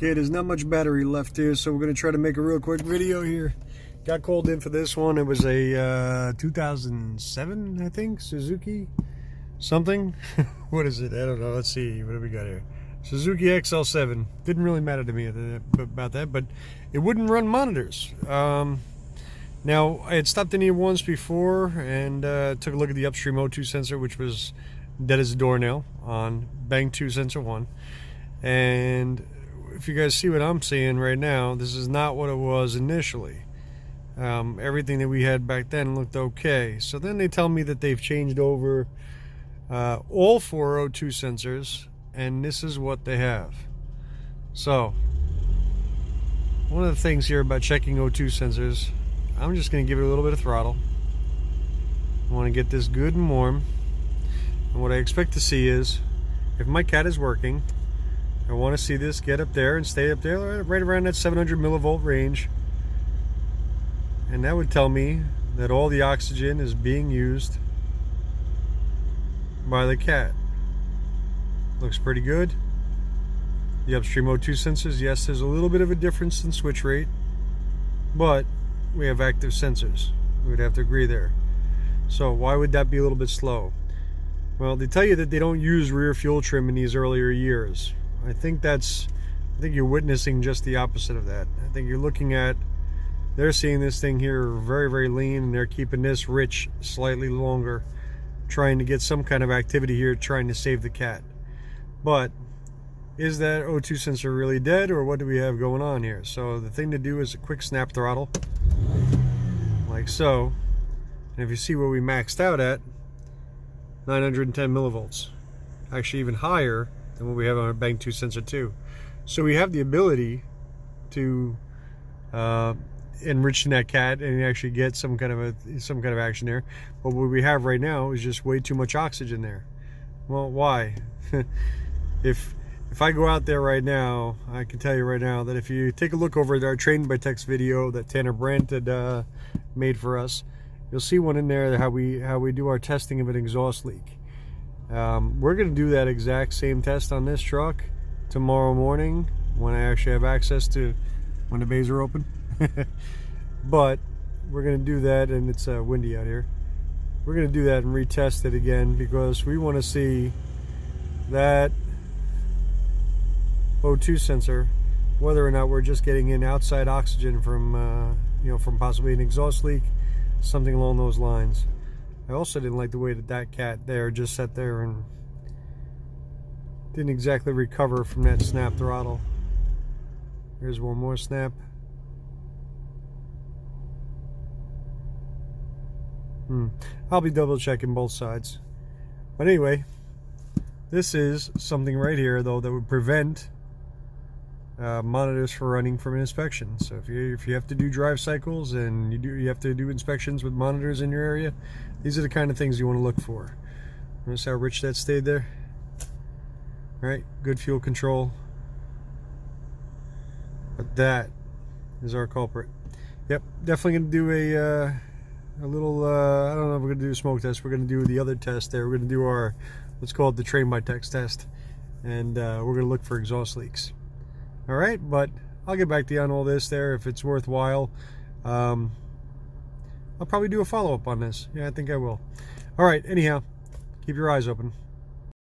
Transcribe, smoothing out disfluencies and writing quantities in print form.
Okay, there's not much battery left here, so we're going to try to make a real quick video here. Got called in for this one. It was a 2007, I think, Suzuki something. What is it? I don't know. Let's see. What do we got here? Suzuki XL7. Didn't really matter to me about that, but it wouldn't run monitors. Now, I had stopped in here once before and took a look at the upstream O2 sensor, which was dead as a doornail on Bang 2 sensor 1. And if you guys see what I'm seeing right now, this is not what it was initially. Everything that we had back then looked okay. So then they tell me that they've changed over all 4 O2 sensors, and this is what they have. So one of the things here about checking O2 sensors, I'm just going to give it a little bit of throttle. I want to get this good and warm, and what I expect to see is, if my cat is working, I want to see this get up there and stay up there right around that 700 millivolt range, and that would tell me that all the oxygen is being used by the cat. Looks pretty good. The upstream O2 sensors, yes, there's a little bit of a difference in switch rate, but we have active sensors. We would have to agree there. So why would that be a little bit slow? Well, they tell you that they don't use rear fuel trim in these earlier years. I think you're witnessing just the opposite of that. I think you're looking at, they're seeing this thing here very, very lean, and they're keeping this rich slightly longer, trying to get some kind of activity here, trying to save the cat. But is that O2 sensor really dead, or what do we have going on here? So the thing to do is a quick snap throttle, like so. And if you see where we maxed out at, 910 millivolts, actually even higher than what we have on our Bang 2 sensor 2. So we have the ability to enrich in that cat and actually get some kind of action there. But what we have right now is just way too much oxygen there. Well, why? If I go out there right now, I can tell you right now that if you take a look over at our Trained by Text video that Tanner Brandt had made for us, you'll see one in there how we do our testing of an exhaust leak. We're going to do that exact same test on this truck tomorrow morning when I actually have access to when the bays are open. But we're going to do that, and it's windy out here. We're going to do that and retest it again because we want to see that O2 sensor, whether or not we're just getting in outside oxygen from from possibly an exhaust leak, something along those lines. I also didn't like the way that cat there just sat there and didn't exactly recover from that snap throttle. Here's one more snap. I'll be double checking both sides. But anyway, this is something right here though that would prevent monitors for running from an inspection. So if you have to do drive cycles and you have to do inspections with monitors in your area, these are the kind of things you want to look for. Notice how rich that stayed there. Right, good fuel control. But that is our culprit. Yep, definitely going to do a little. I don't know if we're going to do a smoke test. We're going to do the other test there. We're going to do our, let's call it the Trained by Text test, and we're going to look for exhaust leaks. All right, but I'll get back to you on all this there if it's worthwhile. I'll probably do a follow-up on this. Yeah, I think I will. All right, anyhow, keep your eyes open.